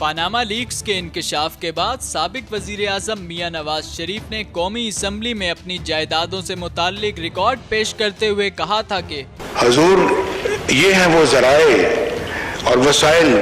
Panama leaks के इंकशाफ के बाद साबिक वजीर आजम मियां नवाज शरीफ ने कौमी असम्बली में अपनी जायदादों से मुताल्लिक रिकॉर्ड पेश करते हुए कहा था कि हुजूर, ये हैं वो जराए और वसाइल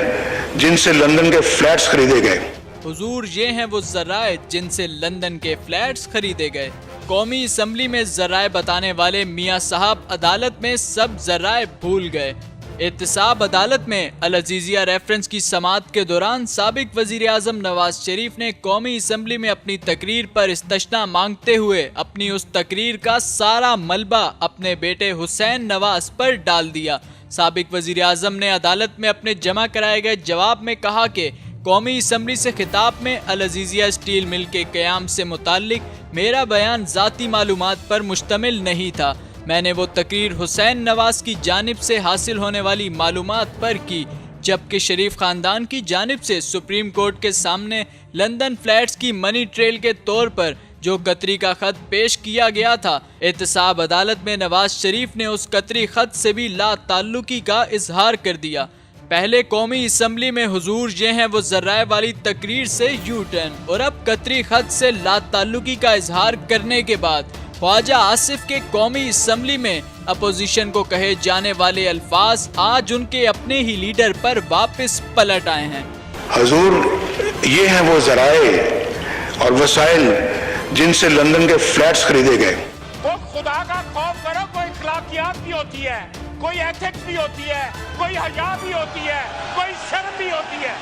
जिनसे लंदन के फ्लैट्स खरीदे गए। हुजूर, ये हैं वो जराए जिनसे लंदन के फ्लैट्स खरीदे गए। कौमी असम्बली में जराए बताने वाले मियां साहब अदालत में सब जराए भूल गए। एहतसाब अदालत में अल अजीजिया रेफरेंस की समाअत के दौरान साबिक वजीर आजम नवाज शरीफ ने कौमी असम्बली में अपनी तकरीर पर इस्तशना मांगते हुए अपनी उस तकरीर का सारा मलबा अपने बेटे हुसैन नवाज पर डाल दिया। साबिक वजीर आजम ने अदालत में अपने जमा कराए गए जवाब में कहा कि कौमी असम्बली से खिताब में अल अजीजिया स्टील मिल के क़याम से मुताल्लिक मेरा बयान ज़ाती मालूमात पर मुश्तमिल नहीं था। मैंने वो तकरीर हुसैन नवाज की जानिब से हासिल होने वाली मालूमात पर की, जबकि शरीफ खानदान की जानिब से सुप्रीम कोर्ट के सामने लंदन फ्लैट्स की मनी ट्रेल के तौर पर जो कतरी का खत पेश किया गया था। एहतसाब अदालत में नवाज शरीफ ने उस कतरी खत से भी ला ताल्लुकी का इजहार कर दिया। पहले कौमी असम्बली में हुजूर ये हैं वो जर्राए वाली तकरीर से यू टर्न, और अब कतरी खत से ला ताल्लुकी का इजहार करने के बाद ख्वाजा आसिफ के कौमी असम्बली में अपोजिशन को कहे जाने वाले अल्फाज आज उनके अपने ही लीडर पर वापस पलट आए हैं। हुजूर, ये हैं वो जराए और वसाइल जिनसे लंदन के फ्लैट्स खरीदे गए। वो खुदा का खौफ करो, कोई अखलाकियात भी होती है, कोई एथिक्स भी होती है, कोई हया भी होती है, कोई शर्म भी होती है।